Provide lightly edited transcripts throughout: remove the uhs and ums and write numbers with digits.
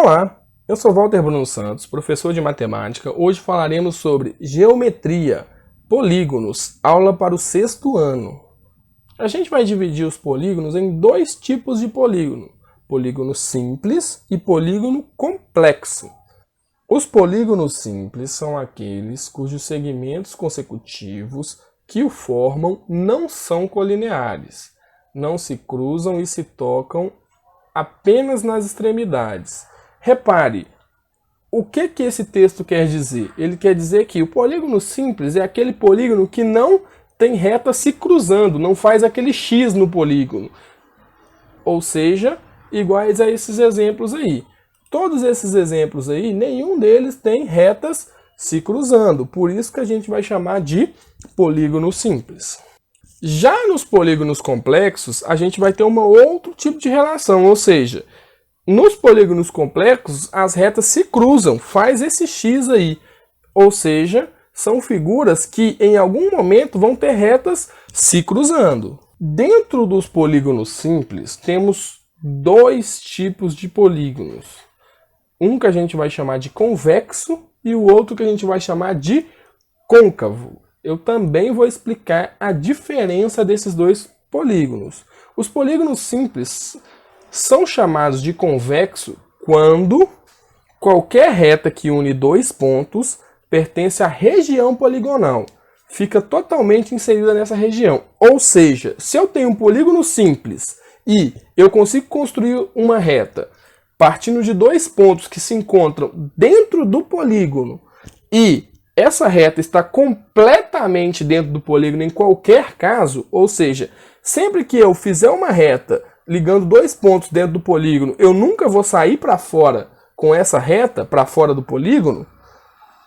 Olá, eu sou Walter Bruno Santos, professor de matemática. Hoje falaremos sobre geometria, polígonos, aula para o 6º ano. A gente vai dividir os polígonos em dois tipos de polígono: polígono simples e polígono complexo. Os polígonos simples são aqueles cujos segmentos consecutivos que o formam não são colineares, não se cruzam e se tocam apenas nas extremidades. Repare, o que esse texto quer dizer? Ele quer dizer que o polígono simples é aquele polígono que não tem reta se cruzando, não faz aquele X no polígono. Ou seja, iguais a esses exemplos aí. Todos esses exemplos aí, nenhum deles tem retas se cruzando. Por isso que a gente vai chamar de polígono simples. Já nos polígonos complexos, a gente vai ter um outro tipo de relação, ou seja, nos polígonos complexos, as retas se cruzam, faz esse X aí. Ou seja, são figuras que em algum momento vão ter retas se cruzando. Dentro dos polígonos simples, temos dois tipos de polígonos. Um que a gente vai chamar de convexo e o outro que a gente vai chamar de côncavo. Eu também vou explicar a diferença desses dois polígonos. Os polígonos simples são chamados de convexo quando qualquer reta que une dois pontos pertence à região poligonal, fica totalmente inserida nessa região. Ou seja, se eu tenho um polígono simples e eu consigo construir uma reta partindo de dois pontos que se encontram dentro do polígono e essa reta está completamente dentro do polígono em qualquer caso, ou seja, sempre que eu fizer uma reta ligando dois pontos dentro do polígono, eu nunca vou sair para fora com essa reta para fora do polígono,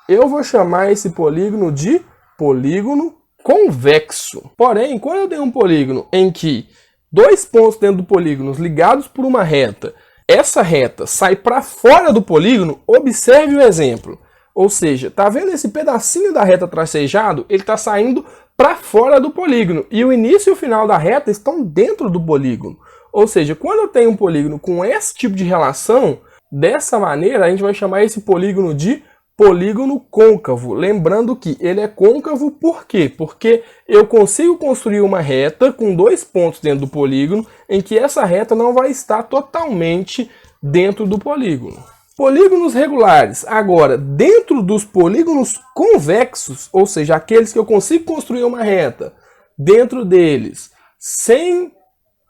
eu vou chamar esse polígono de polígono convexo. Porém, quando eu tenho um polígono em que dois pontos dentro do polígono ligados por uma reta, essa reta sai para fora do polígono, observe o exemplo. Ou seja, tá vendo esse pedacinho da reta tracejado? Ele está saindo para fora do polígono. E o início e o final da reta estão dentro do polígono. Ou seja, quando eu tenho um polígono com esse tipo de relação, dessa maneira a gente vai chamar esse polígono de polígono côncavo. Lembrando que ele é côncavo por quê? Porque eu consigo construir uma reta com dois pontos dentro do polígono em que essa reta não vai estar totalmente dentro do polígono. Polígonos regulares. Agora, dentro dos polígonos convexos, ou seja, aqueles que eu consigo construir uma reta dentro deles, sem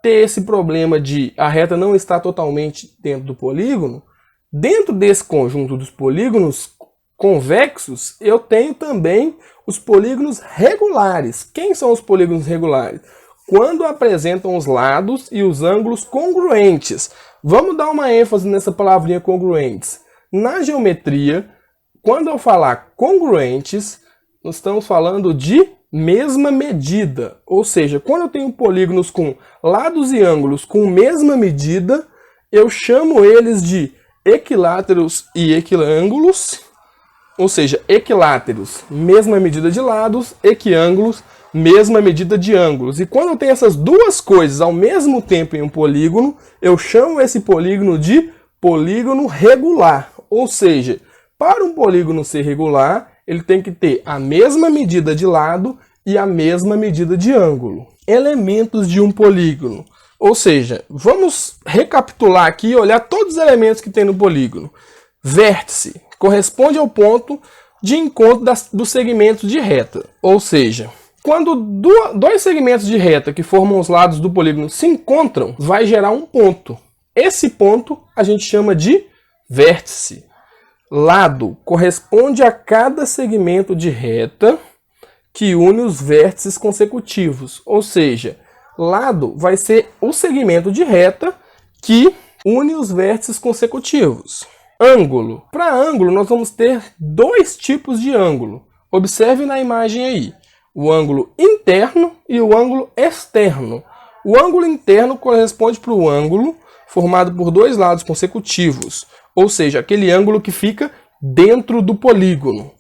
ter esse problema de a reta não estar totalmente dentro do polígono, dentro desse conjunto dos polígonos convexos, eu tenho também os polígonos regulares. Quem são os polígonos regulares? Quando apresentam os lados e os ângulos congruentes. Vamos dar uma ênfase nessa palavrinha congruentes. Na geometria, quando eu falar congruentes, nós estamos falando de mesma medida. Ou seja, quando eu tenho polígonos com lados e ângulos com mesma medida, eu chamo eles de equiláteros e equiângulos. Ou seja, equiláteros, mesma medida de lados, equiângulos, mesma medida de ângulos. E quando eu tenho essas duas coisas ao mesmo tempo em um polígono, eu chamo esse polígono de polígono regular. Ou seja, para um polígono ser regular, ele tem que ter a mesma medida de lado e a mesma medida de ângulo. Elementos de um polígono. Ou seja, vamos recapitular aqui e olhar todos os elementos que tem no polígono. Vértice corresponde ao ponto de encontro dos segmentos de reta. Ou seja, quando dois segmentos de reta que formam os lados do polígono se encontram, vai gerar um ponto. Esse ponto a gente chama de vértice. Lado corresponde a cada segmento de reta que une os vértices consecutivos. Ou seja, lado vai ser o segmento de reta que une os vértices consecutivos. Ângulo. Para ângulo, nós vamos ter dois tipos de ângulo. Observe na imagem aí. O ângulo interno e o ângulo externo. O ângulo interno corresponde para o ângulo formado por dois lados consecutivos, ou seja, aquele ângulo que fica dentro do polígono.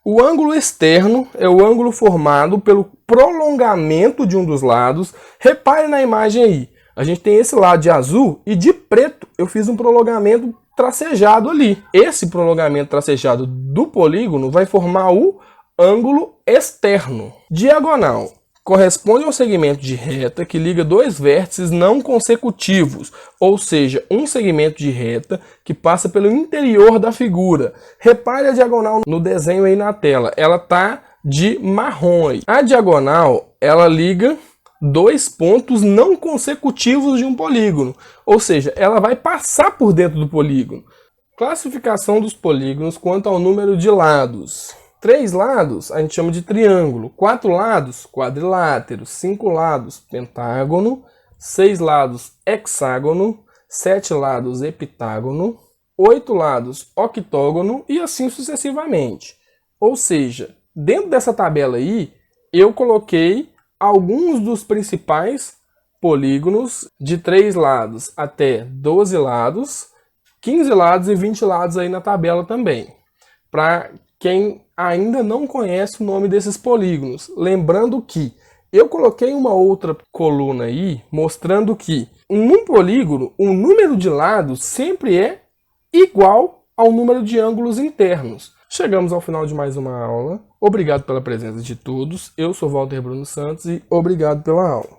O ângulo externo é o ângulo formado pelo prolongamento de um dos lados. Repare na imagem aí. A gente tem esse lado de azul e de preto eu fiz um prolongamento tracejado ali. Esse prolongamento tracejado do polígono vai formar o ângulo externo. Diagonal corresponde ao segmento de reta que liga dois vértices não consecutivos, ou seja, um segmento de reta que passa pelo interior da figura. Repare a diagonal no desenho aí na tela, ela está de marrom aí. A diagonal, ela liga dois pontos não consecutivos de um polígono, ou seja, ela vai passar por dentro do polígono. Classificação dos polígonos quanto ao número de lados. 3 lados a gente chama de triângulo, 4 lados quadrilátero, 5 lados pentágono, 6 lados hexágono, 7 lados heptágono, 8 lados octógono e assim sucessivamente. Ou seja, dentro dessa tabela aí, eu coloquei alguns dos principais polígonos de 3 lados até 12 lados, 15 lados e 20 lados aí na tabela também. Para quem ainda não conhece o nome desses polígonos, lembrando que eu coloquei uma outra coluna aí mostrando que num polígono o número de lados sempre é igual ao número de ângulos internos. Chegamos ao final de mais uma aula. Obrigado pela presença de todos. Eu sou Walter Bruno Santos e obrigado pela aula.